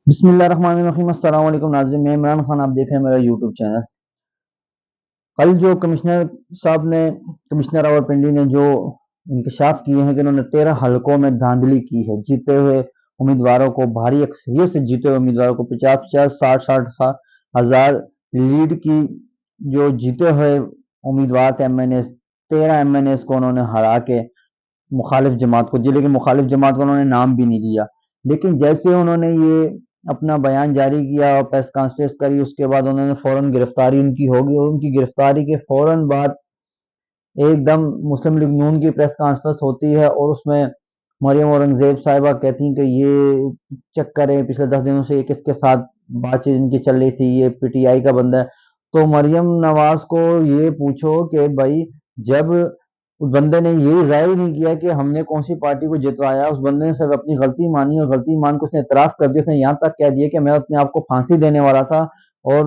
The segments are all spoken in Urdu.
بسم اللہ الرحمن الرحیم۔ السلام علیکم ناظرین، میں عمران خان، آپ دیکھ رہے ہیں میرا یوٹیوب چینل۔ کل جو کمشنر صاحب نے، کمشنر راولپنڈی نے جو انکشاف کیے ہیں کہ انہوں نے 13 حلقوں میں دھاندلی کی ہے، جیتے ہوئے امیدواروں کو، بھاری اکثریت سے جیتے ہوئے امیدواروں کو 50 60 ہزار لیڈ کی جو جیتے ہوئے امیدوار تھے M N S, 13 M N S کو انہوں نے ہرا کے مخالف جماعت کو، لیکن مخالف جماعت کو انہوں نے نام بھی نہیں لیا۔ لیکن جیسے انہوں نے یہ اپنا بیان جاری کیا اور پریس کانفرنس کری، اس کے بعد انہوں نے فوراً گرفتاری ان کی ہوگی، اور ان کی گرفتاری کے فوراً بعد ایک دم مسلم لیگ نون کی پریس کانفرنس ہوتی ہے، اور اس میں مریم اورنگزیب صاحبہ کہتی ہیں کہ یہ چیک کریں پچھلے 10 دنوں سے کس کے ساتھ بات چیت ان کی چل رہی تھی، یہ پی ٹی آئی کا بندہ ہے۔ تو مریم نواز کو یہ پوچھو کہ بھائی، جب اس بندے نے یہ ظاہر ہی نہیں کیا کہ ہم نے کون سی پارٹی کو جتوایا، اس بندے نے صرف اپنی غلطی مانی، اور غلطی مان کے اس نے اعتراف کر دیا۔ اس نے یہاں تک کہہ دیا کہ میں اپنے آپ کو پھانسی دینے والا تھا، اور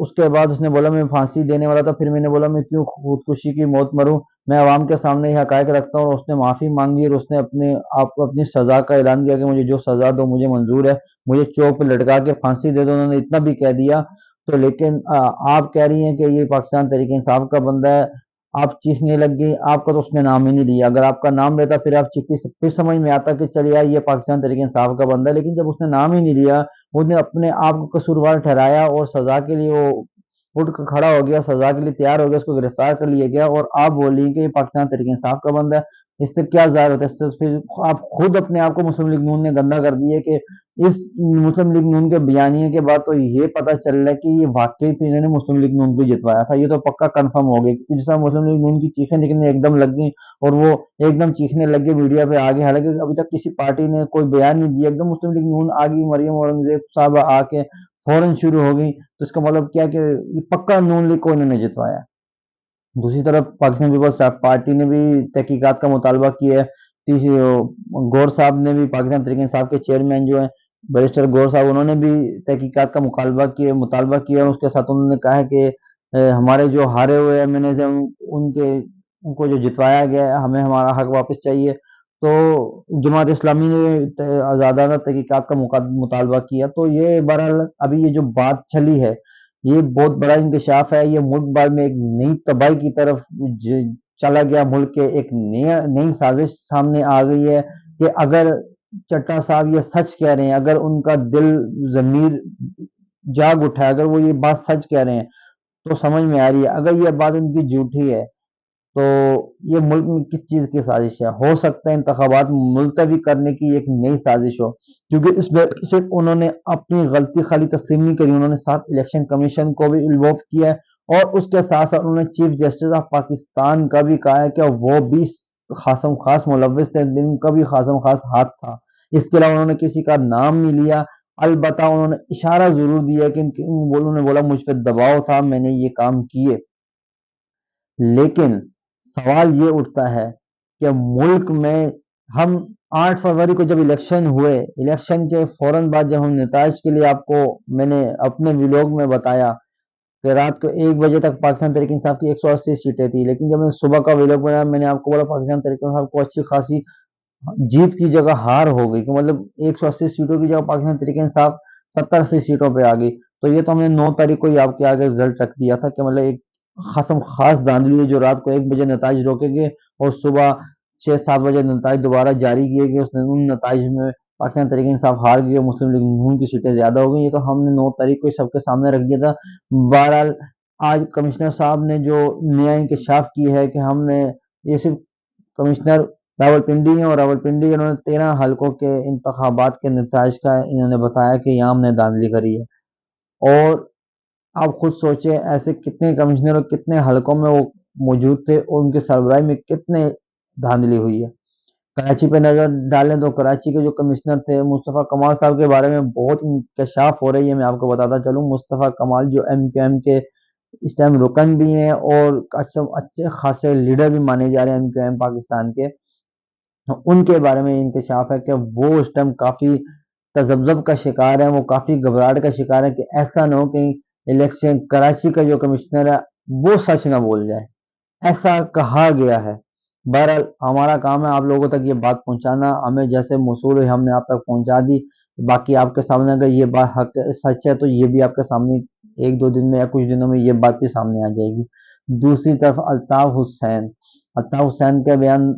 اس کے بعد اس نے بولا میں پھانسی دینے والا تھا، پھر میں نے بولا میں کیوں خودکشی کی موت مروں، میں عوام کے سامنے یہ حقائق رکھتا ہوں۔ اور اس نے معافی مانگی، اور اس نے اپنے آپ کو اپنی سزا کا اعلان کیا کہ مجھے جو سزا دو مجھے منظور ہے، مجھے چوک پہ لٹکا کے پھانسی دے دو۔ انہوں نے اتنا بھی کہہ دیا۔ تو لیکن آپ کہہ رہی ہیں کہ یہ پاکستان تحریک انصاف کا بندہ ہے، آپ چیخنے لگ گئی۔ آپ کا تو اس نے نام ہی نہیں لیا، اگر آپ کا نام لیتا پھر آپ چیختی، پھر سمجھ میں آتا کہ چل یار یہ پاکستان تحریک انصاف کا بندہ ہے۔ لیکن جب اس نے نام ہی نہیں لیا، اس نے اپنے آپ کو قصوروار ٹھہرایا، اور سزا کے لیے وہ اٹھ کر کھڑا ہو گیا، سزا کے لیے تیار ہو گیا، اس کو گرفتار کر لیا گیا، اور آپ بولی کہ یہ پاکستان تحریک انصاف کا بندہ ہے۔ اس سے کیا ظاہر ہوتا ہے؟ اس سے پھر آپ خود اپنے آپ کو مسلم لیگ نون نے گندا کر دی ہے کہ اس مسلم لیگ نون کے بیانیے کے بعد تو یہ پتہ چل رہا ہے کہ یہ واقعی پھر انہوں نے مسلم لیگ نون کو جتوایا تھا۔ یہ تو پکا کنفرم ہو گیا، کیونکہ جس طرح مسلم لیگ نون کی چیخیں نکلنے ایک دم لگ گئی، اور وہ ایک دم چیخنے لگ گئے میڈیا پہ آگے، حالانکہ ابھی تک کسی پارٹی نے کوئی بیان نہیں دیا، ایک دم مسلم لیگ نون آگئی، مریم اورنگزیب صاحب آ کے فوراً شروع ہو گئی۔ تو اس کا مطلب کیا کہ یہ پکا نون لیگ کو انہوں نے جتوایا۔ دوسری طرف پاکستان پیپلز پارٹی نے بھی تحقیقات کا مطالبہ کیا ہے۔ گور صاحب نے بھی، پاکستان تحریک انصاف کے چیئرمین جو ہیں بیرسٹر گور صاحب، انہوں نے بھی تحقیقات کا مطالبہ کیا، اور اس کے ساتھ انہوں نے کہا ہے کہ ہمارے جو ہارے ہوئے ایم این ایز ہیں ان کو جو جتوایا گیا ہے، ہمیں ہمارا حق واپس چاہیے۔ تو جماعت اسلامی نے آزادانہ تحقیقات کا مطالبہ کیا۔ تو یہ بہرحال ابھی یہ جو بات چلی ہے، یہ بہت بڑا انکشاف ہے۔ یہ ملک بھر میں ایک نئی تباہی کی طرف چلا گیا، ملک کے ایک نئی سازش سامنے آ گئی ہے کہ اگر چٹا صاحب یہ سچ کہہ رہے ہیں، اگر ان کا دل ضمیر جاگ اٹھا ہے، اگر وہ یہ بات سچ کہہ رہے ہیں، تو سمجھ میں آ رہی ہے اگر یہ بات ان کی جھوٹی ہے تو یہ ملک میں کس چیز کی سازش ہے؟ ہو سکتا ہے انتخابات ملتوی کرنے کی ایک نئی سازش ہو، کیونکہ اس میں صرف انہوں نے اپنی غلطی خالی تسلیم نہیں کری، انہوں نے ساتھ الیکشن کمیشن کو بھی انوالو کیا ہے، اور اس کے ساتھ ساتھ انہوں نے چیف جسٹس آف پاکستان کا بھی کہا ہے کہ وہ بھی خاص ملوث تھے، ان کا بھی خاص ہاتھ تھا۔ اس کے علاوہ انہوں نے کسی کا نام نہیں لیا، البتہ انہوں نے اشارہ ضرور دیا کہ انہوں نے بولا مجھ پہ دباؤ تھا، میں نے یہ کام کیے۔ لیکن سوال یہ اٹھتا ہے کہ ملک میں ہم 8 فروری کو جب الیکشن ہوئے، الیکشن کے فوراً بعد جب ہم نتائج کے لیے آپ کو میں نے اپنے ویلوگ میں بتایا کہ رات کو 1 بجے تک پاکستان تحریک انصاف کی 180 سیٹیں تھی، لیکن جب میں صبح کا ویلوگ بنایا، میں نے آپ کو بولا پاکستان تحریک انصاف کو اچھی خاصی جیت کی جگہ ہار ہو گئی، کہ مطلب 180 سیٹوں کی جگہ پاکستان تحریک انصاف 70-80 سیٹوں پہ آ گئی۔ تو یہ تو ہم نے 9 تاریخ کو ہی آپ کے آگے رزلٹ رکھ دیا تھا کہ مطلب ایک خاص دھاندلی ہے جو رات کو 1 بجے نتائج روکے گے، اور صبح 6-7 بجے نتائج دوبارہ جاری کیے گئے۔ اس نے ان نتائج میں پاکستان تحریک انصاف ہار گئی اور مسلم لیگ نون کی سیٹیں زیادہ ہو گئی۔ یہ تو ہم نے 9 تاریخ کو سب کے سامنے رکھ دیا تھا۔ بہرحال آج کمشنر صاحب نے جو نیا انکشاف کی ہے کہ ہم نے، یہ صرف کمشنر راولپنڈی ہیں، اور راولپنڈی انہوں نے 13 حلقوں کے انتخابات کے نتائج کا انہوں نے بتایا کہ یہاں ہم نے دھاندلی کری ہے۔ اور آپ خود سوچیں ایسے کتنے کمشنر اور کتنے حلقوں میں وہ موجود تھے، اور ان کے سربراہی میں کتنے دھاندلی ہوئی ہے۔ کراچی پہ نظر ڈالیں تو کراچی کے جو کمشنر تھے مصطفیٰ کمال صاحب کے بارے میں بہت انکشاف ہو رہی ہے۔ میں آپ کو بتاتا چلوں، مصطفیٰ کمال جو ایم کیو ایم کے اس ٹائم رکن بھی ہیں، اور اچھے خاصے لیڈر بھی مانے جا رہے ہیں ایم کیو ایم پاکستان کے، ان کے بارے میں انکشاف ہے کہ وہ اس ٹائم کافی تذبذب کا شکار ہے، وہ کافی گھبراہٹ کا شکار ہے کہ ایسا نہ ہو کہ الیکشن کراچی کا جو کمشنر ہے وہ سچ نہ بول جائے، ایسا کہا گیا ہے۔ بہرحال ہمارا کام ہے آپ لوگوں تک یہ بات پہنچانا، ہمیں جیسے موصول ہوئی ہم نے آپ تک پہنچا دی۔ باقی آپ کے سامنے اگر یہ بات حق سچ ہے تو یہ بھی آپ کے سامنے ایک دو دن میں یا کچھ دنوں میں یہ بات بھی سامنے آ جائے گی۔ دوسری طرف الطاف حسین کے بیان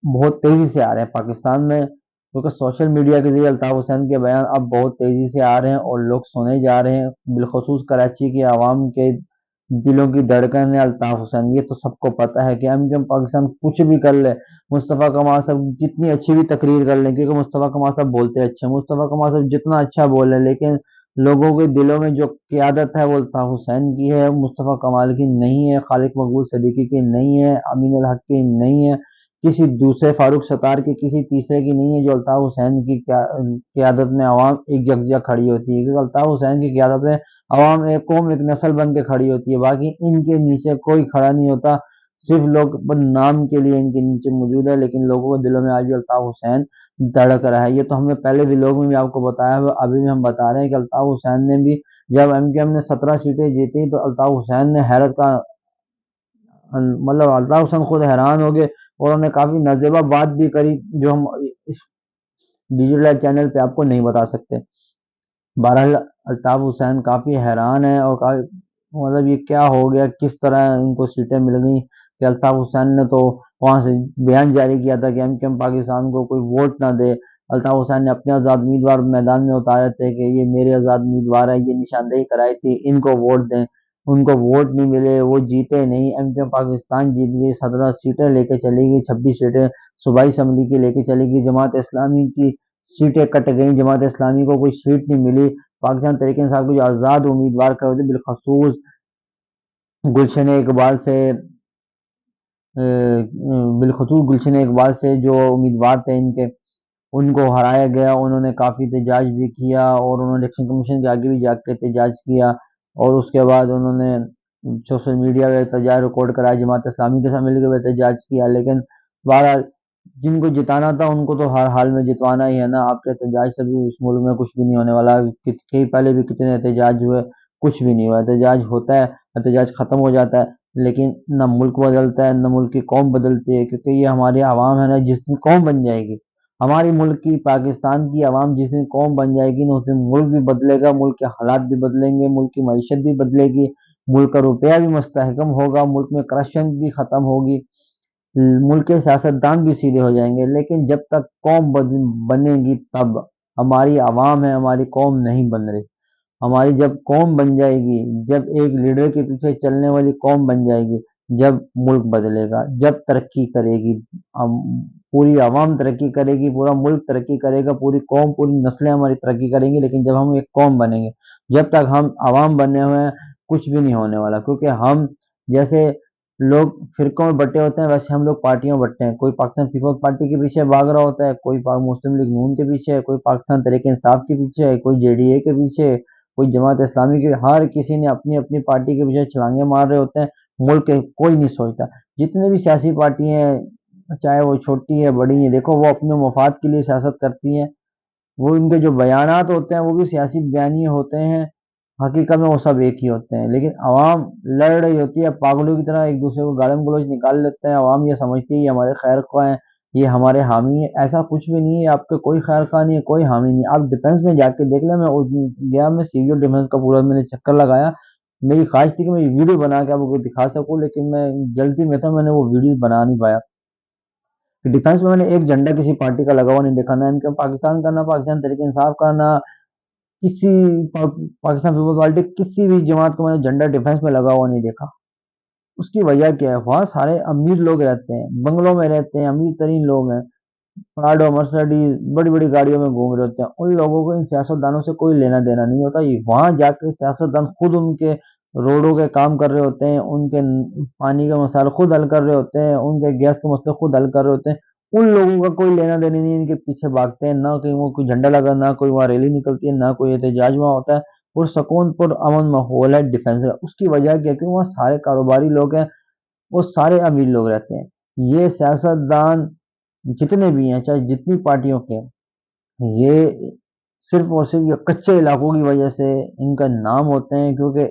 بہت تیزی سے آ رہے ہیں پاکستان میں، کیونکہ سوشل میڈیا کے ذریعے الطاف حسین کے بیان اب بہت تیزی سے آ رہے ہیں اور لوگ سنے جا رہے ہیں، بالخصوص کراچی کے عوام کے دلوں کی دھڑکن ہے الطاف حسین۔ یہ تو سب کو پتہ ہے کہ ایم پاکستان کچھ بھی کر لے، مصطفیٰ کمال صاحب جتنی اچھی بھی تقریر کر لیں، کیونکہ مصطفیٰ کمال صاحب بولتے اچھے ہیں، مصطفیٰ کمال صاحب جتنا اچھا بولے، لیکن لوگوں کے دلوں میں جو قیادت ہے وہ الطاف حسین کی ہے، مصطفیٰ کمال کی نہیں ہے، خالق مقبول صدیقی کی نہیں ہے، امین الحق کی نہیں ہے، کسی دوسرے فاروق ستار کی کسی تیسرے کی نہیں ہے۔ جو الطاف حسین کی قیادت میں عوام ایک یکجا کھڑی ہوتی ہے، کیونکہ الطاف حسین کی قیادت میں عوام ایک قوم ایک نسل بن کے کھڑی ہوتی ہے، باقی ان کے نیچے کوئی کھڑا نہیں ہوتا، صرف لوگ نام کے لیے ان کے نیچے موجود ہے، لیکن لوگوں کے دلوں میں آج بھی الطاف حسین دھڑک رہا ہے۔ یہ تو ہم نے پہلے ولاگ میں بھی آپ کو بتایا ہے، ابھی بھی ہم بتا رہے ہیں کہ الطاف حسین نے بھی جب ایم کیو ایم نے 17 سیٹیں جیتی تو الطاف حسین نے حیرت کا مطلب الطاف حسین خود حیران ہو گئے، اور انہوں نے کافی نازیبا بات بھی کری جو ہم اس ڈیجیٹل لائف چینل پہ آپ کو نہیں بتا سکتے۔ بہرحال الطاف حسین کافی حیران ہے اور مطلب یہ کیا ہو گیا، کس طرح ان کو سیٹیں مل گئیں کہ الطاف حسین نے تو وہاں سے بیان جاری کیا تھا کہ ایم کیو ایم پاکستان کو کوئی ووٹ نہ دے۔ الطاف حسین نے اپنے آزاد امیدوار میدان میں اتارے تھے کہ یہ میرے آزاد امیدوار ہے، یہ نشاندہی کرائی تھی، ان کو ووٹ دیں، ان کو ووٹ نہیں ملے، وہ جیتے نہیں، ایم کیو ایم پاکستان جیت گئی، 17 سیٹیں لے کے چلی گئی، 26 سیٹیں صوبائی اسمبلی کی لے کے چلی گئی، جماعت اسلامی کی سیٹیں کٹ گئیں، جماعت اسلامی کو کوئی سیٹ نہیں ملی، پاکستان تحریک انصاف کے جو آزاد امیدوار کھڑے ہوتے بالخصوص گلشن اقبال سے جو امیدوار تھے ان کو ہرایا گیا۔ انہوں نے کافی احتجاج بھی کیا اور انہوں نے الیکشن کمیشن کے آگے بھی جا کے احتجاج کیا، اور اس کے بعد انہوں نے سوشل میڈیا پہ احتجاج ریکارڈ کرایا، جماعت اسلامی کے ساتھ مل کے احتجاج کیا، لیکن بہرحال جن کو جتانا تھا ان کو تو ہر حال میں جتوانا ہی ہے نا۔ آپ کے احتجاج سے بھی اس ملک میں کچھ بھی نہیں ہونے والا، پہلے بھی کتنے احتجاج ہوئے، کچھ بھی نہیں ہوا، احتجاج ہوتا ہے، احتجاج ختم ہو جاتا ہے، لیکن نہ ملک بدلتا ہے نہ ملک کی قوم بدلتی ہے، کیونکہ یہ ہماری عوام ہے نا، جس دن قوم بن جائے گی ہماری ملک کی پاکستان کی عوام، جس دن قوم بن جائے گی نا، اس دن ملک بھی بدلے گا، ملک کے حالات بھی بدلیں گے، ملک کی معیشت بھی بدلے گی، ملک کا روپیہ بھی مستحکم ہوگا، ملک میں کرپشن بھی ختم ہوگی، ملک کے سیاستدان بھی سیدھے ہو جائیں گے۔ لیکن جب تک قوم بنے گی تب، ہماری عوام ہے، ہماری قوم نہیں بن رہی۔ ہماری جب قوم بن جائے گی، جب ایک لیڈر کے پیچھے چلنے والی قوم بن جائے گی، جب ملک بدلے گا، جب ترقی کرے گی، پوری عوام ترقی کرے گی، پورا ملک ترقی کرے گا، پوری قوم پوری نسلیں ہماری ترقی کریں گی، لیکن جب ہم ایک قوم بنیں گے، جب تک ہم عوام بنے ہوئے ہیں کچھ بھی نہیں ہونے والا، کیونکہ ہم جیسے لوگ فرقوں میں بٹے ہوتے ہیں ویسے ہم لوگ پارٹیوں میں بٹے ہیں، کوئی پاکستان پیپلز پارٹی کے پیچھے بھاگ رہا ہوتا ہے، کوئی مسلم لیگ نون کے پیچھے ہے، کوئی پاکستان تحریک انصاف کے پیچھے ہے، کوئی جے ڈی اے کے پیچھے ہے، کوئی جماعت اسلامی کے، ہر کسی نے اپنی اپنی پارٹی کے پیچھے چھلانگیں مار رہے ہوتے ہیں، ملک کے کوئی نہیں سوچتا۔ جتنے بھی سیاسی پارٹی ہیں، چاہے وہ چھوٹی ہے بڑی ہیں، دیکھو وہ اپنے مفاد کے لیے سیاست کرتی ہیں، وہ ان کے جو بیانات ہوتے ہیں وہ بھی سیاسی بیانیے ہوتے ہیں، حقیقت میں وہ سب ایک ہی ہوتے ہیں، لیکن عوام لڑ رہی ہوتی ہے پاگلوں کی طرح، ایک دوسرے کو گالم گلوچ نکال لیتے ہیں، عوام یہ سمجھتی ہے یہ ہمارے خیر خواہ ہیں، یہ ہمارے حامی ہیں، ایسا کچھ بھی نہیں ہے، آپ کے کوئی خیر خواہ نہیں ہے، کوئی حامی نہیں ہے۔ آپ ڈیفینس میں جا کے دیکھ لیں، میں سیویل ڈیفینس کا پورا میں نے چکر لگایا، میری خواہش تھی کہ میں ویڈیو بنا کے آپ کو دکھا سکوں، لیکن میں جلدی میں تھا، میں نے وہ ویڈیو بنا نہیں پایا۔ ڈیفینس میں میں نے ایک جھنڈا کسی پارٹی کا لگا ہوا نہیں دیکھا، نہ ایم کیو ایم پاکستان کا، نہ پاکستان تحریک انصاف کا، نہ کسی پاکستان پیپلز پارٹی کسی بھی جماعت کا میں نے جھنڈا ڈیفینس میں لگا ہوا نہیں دیکھا۔ اس کی وجہ کیا ہے؟ وہاں سارے امیر لوگ رہتے ہیں، بنگلوں میں رہتے ہیں، امیر ترین لوگ ہیں، پراڈو مرسڈیز بڑی بڑی گاڑیوں میں گھوم رہے ہوتے ہیں، ان لوگوں کو ان سیاستدانوں سے کوئی لینا دینا نہیں ہوتا، یہ وہاں جا کے سیاستدان خود ان کے روڈوں کے کام کر رہے ہوتے ہیں، ان کے پانی کے مسائل خود حل کر رہے ہوتے ہیں، ان کے گیس کے مسئلے خود حل کر رہے ہوتے ہیں، ان لوگوں کا کوئی لینا دینا نہیں، ان کے پیچھے بھاگتے ہیں، نہ کہیں وہ کوئی جھنڈا لگا، نہ کوئی وہاں ریلی نکلتی ہے، نہ کوئی احتجاج وہاں ہوتا ہے، اور سکون پر امن ماحول ہے ڈیفینس کا۔ اس کی وجہ کیا کہ وہاں سارے کاروباری لوگ ہیں، وہ سارے امیر لوگ رہتے ہیں، یہ سیاستدان جتنے بھی ہیں چاہے جتنی پارٹیوں کے، یہ صرف اور صرف یہ کچے علاقوں کی وجہ سے ان کا نام ہوتے ہیں، کیونکہ